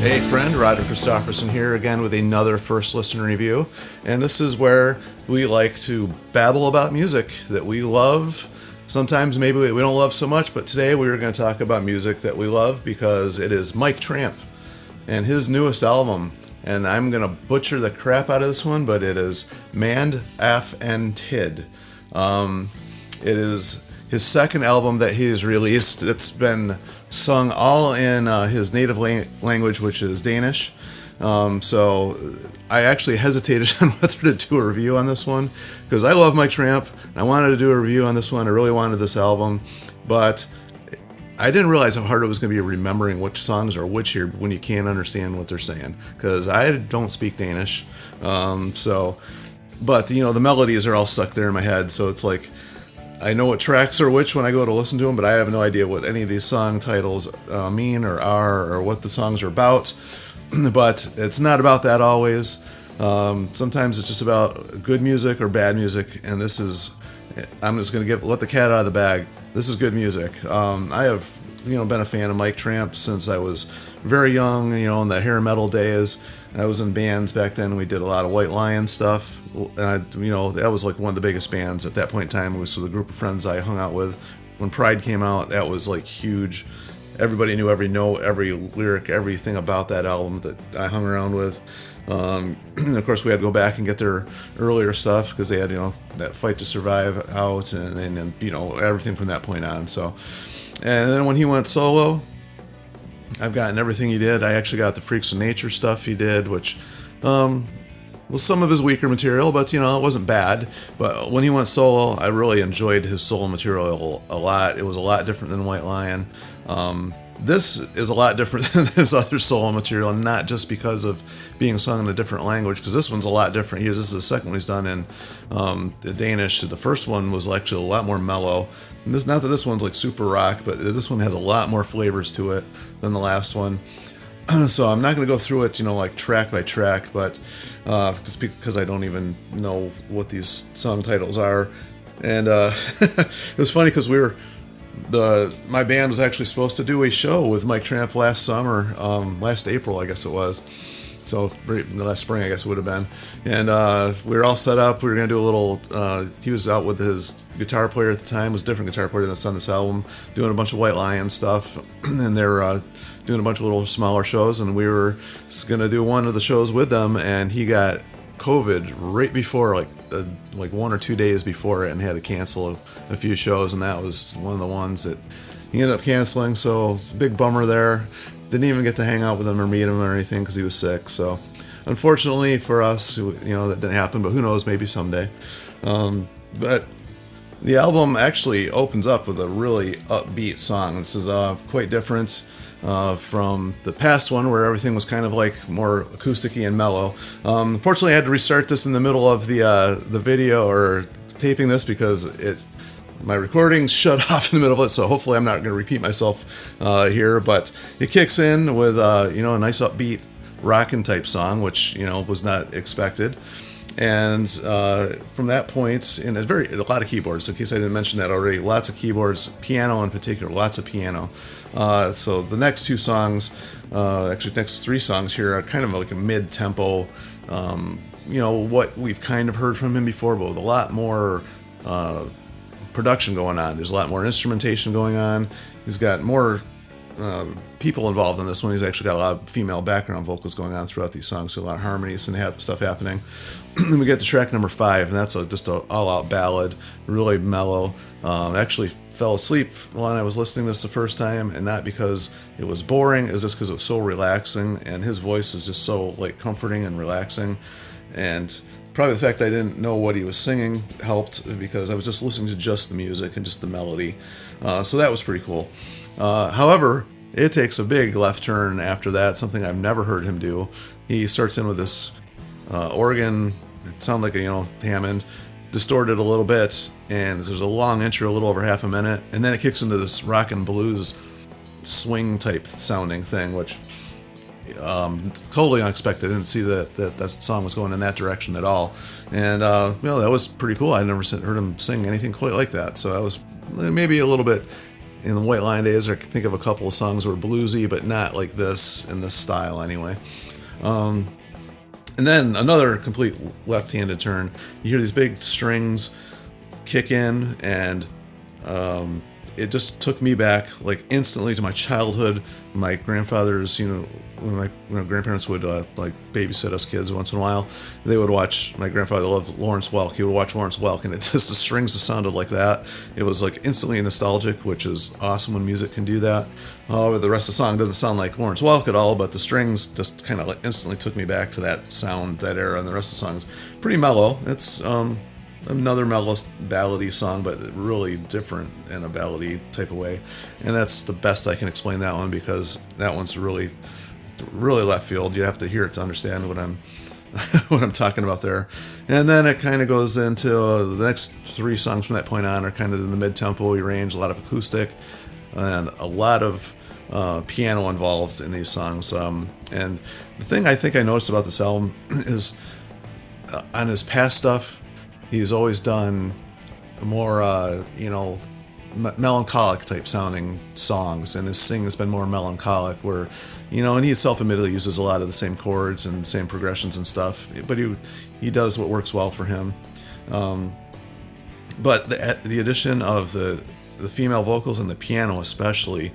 Hey friend, Roger Christofferson here again with another First Listen review, and this is where we like to babble about music that we love. Sometimes maybe we don't love so much, but today we are going to talk about music that we love because it is Mike Tramp and his newest album, and I'm going to butcher the crap out of this one, but it is Mand Af En Tid. It is his second album that he has released. It's been sung all in his native language, which is Danish. So I actually hesitated on whether to do a review on this one because I love Mike Tramp. I wanted to do a review on this one. I really wanted this album, but I didn't realize how hard it was going to be remembering which songs are which here when you can't understand what they're saying because I don't speak Danish. But you know, the melodies are all stuck there in my head, so it's like I know what tracks are which when I go to listen to them, but I have no idea what any of these song titles mean or are or what the songs are about. But it's not about that always. Sometimes it's just about good music or bad music, and this is, I'm just going to let the cat out of the bag. This is good music. I have been a fan of Mike Tramp since I was very young, in the hair metal days. I was in bands back then. We did a lot of White Lion stuff. And that was like one of the biggest bands at that point in time. It was with a group of friends I hung out with. When Pride came out, that was like huge. Everybody knew every note, every lyric, everything about that album that I hung around with. And of course, we had to go back and get their earlier stuff because they had, that Fight to Survive out and everything from that point on. So, and then when he went solo, I've gotten everything he did. I actually got the Freaks of Nature stuff he did, which was some of his weaker material, but it wasn't bad. But when he went solo, I really enjoyed his solo material a lot. It was a lot different than White Lion. This is a lot different than his other solo material, not just because of being sung in a different language, because this one's a lot different. This is the second one he's done in the Danish. The first one was actually a lot more mellow. And not that this one's like super rock, but this one has a lot more flavors to it than the last one. So I'm not going to go through it, like track by track, but just because I don't even know what these song titles are. And it was funny because my band was actually supposed to do a show with Mike Tramp last summer, last April, I guess it was. So last spring, I guess it would have been. And we were all set up. We were going to do a little, he was out with his guitar player at the time, was a different guitar player that's on this album, doing a bunch of White Lion stuff. And they're doing a bunch of little smaller shows. And we were going to do one of the shows with them. And he got COVID right before, like 1 or 2 days before it, and had to cancel a few shows. And that was one of the ones that he ended up canceling. So big bummer there. Didn't even get to hang out with him or meet him or anything because he was sick. So unfortunately for us, that didn't happen, but who knows, maybe someday. But the album actually opens up with a really upbeat song. This is quite different from the past one where everything was kind of like more acousticy and mellow. Unfortunately, I had to restart this in the middle of the video or taping this because my recording shut off in the middle of it, so hopefully I'm not going to repeat myself here, but it kicks in with a nice upbeat rockin' type song, which was not expected. And from that point, and a lot of keyboards, in case I didn't mention that already, lots of keyboards, piano in particular, lots of piano. So the next two songs, actually next three songs here are kind of like a mid-tempo, what we've kind of heard from him before, but with a lot more production going on. There's a lot more instrumentation going on. He's got more people involved in this one. He's actually got a lot of female background vocals going on throughout these songs, so a lot of harmonies and stuff happening. Then we get to track number 5, and that's just an all-out ballad, really mellow. I actually fell asleep when I was listening to this the first time, and not because it was boring, it was just because it was so relaxing, and his voice is just so comforting and relaxing. And probably the fact that I didn't know what he was singing helped because I was just listening to just the music and just the melody. So that was pretty cool. However, it takes a big left turn after that, something I've never heard him do. He starts in with this organ, it sounded like a Hammond, distorted a little bit, and there's a long intro, a little over half a minute, and then it kicks into this rock and blues swing type sounding thing, which totally unexpected. I didn't see that song was going in that direction at all, and that was pretty cool. I never heard him sing anything quite like that, so that was maybe a little bit in the White Lion days, I can think of a couple of songs that were bluesy, but not like this, in this style anyway. And then another complete left-handed turn. You hear these big strings kick in, and it just took me back like instantly to my childhood. My grandfather's, when my grandparents would like babysit us kids once in a while, they would watch. My grandfather loved Lawrence Welk. He would watch Lawrence Welk, and it just, the strings just sounded like that. It was like instantly nostalgic, which is awesome when music can do that. However, the rest of the song doesn't sound like Lawrence Welk at all, but the strings just kind of instantly took me back to that sound, that era, and the rest of the song is pretty mellow. It's another mellow ballady song, but really different in a ballady type of way, and that's the best I can explain that one, because that one's really left field. You have to hear it to understand what I'm what I'm talking about there. And then it kind of goes into the next three songs from that point on are kind of in the mid-tempo range, a lot of acoustic and a lot of piano involved in these songs. And the thing I think I noticed about this album is on his past stuff, he's always done more, melancholic type sounding songs, and his sing has been more melancholic, where, and he self-admittedly uses a lot of the same chords and same progressions and stuff, but he does what works well for him. But the addition of the female vocals and the piano especially,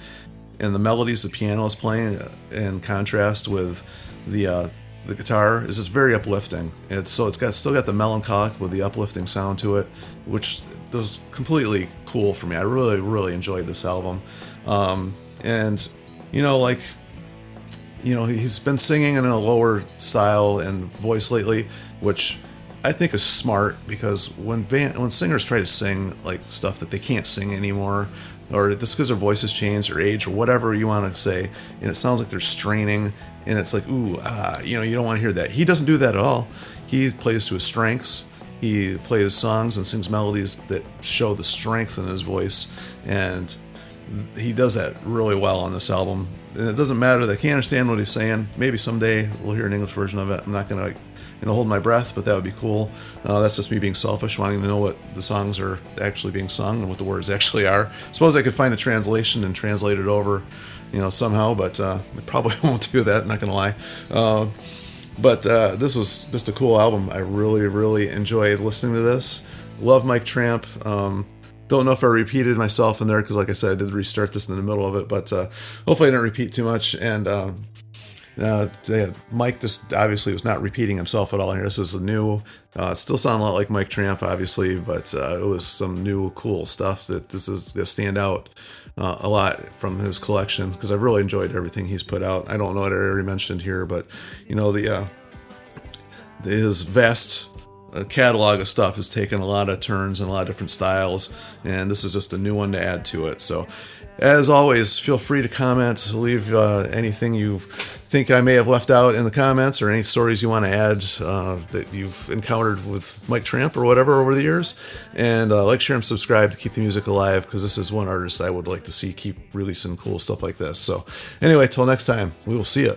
and the melodies the piano is playing in contrast with the guitar, is just very uplifting. It's still got the melancholic with the uplifting sound to it, which was completely cool for me. I really enjoyed this album. He's been singing in a lower style and voice lately, which I think is smart, because when singers try to sing like stuff that they can't sing anymore, or just because their voice has changed or age or whatever you want to say, and it sounds like they're straining, and it's like, you don't want to hear that. He doesn't do that at all. He plays to his strengths. He plays songs and sings melodies that show the strength in his voice, and he does that really well on this album. And it doesn't matter that I can't understand what he's saying. Maybe someday we'll hear an English version of it. I'm not going to hold my breath, but that would be cool. That's just me being selfish, wanting to know what the songs are actually being sung and what the words actually are. Suppose I could find a translation and translate it over, somehow, but I probably won't do that, not going to lie. But this was just a cool album. I really enjoyed listening to this. Love Mike Tramp. Don't know if I repeated myself in there, because like I said, I did restart this in the middle of it, but hopefully I didn't repeat too much. And Mike just obviously was not repeating himself at all here. This is new. It still sounded a lot like Mike Tramp, obviously, but it was some new cool stuff that this is going to stand out a lot from his collection, because I've really enjoyed everything he's put out. I don't know what I already mentioned here, but his vast catalog of stuff has taken a lot of turns and a lot of different styles, and this is just a new one to add to it. So, as always, feel free to comment, leave anything you think I may have left out in the comments, or any stories you want to add that you've encountered with Mike Tramp or whatever over the years. And like, share, and subscribe to keep the music alive, because this is one artist I would like to see keep releasing cool stuff like this. So anyway, till next time, we will see you.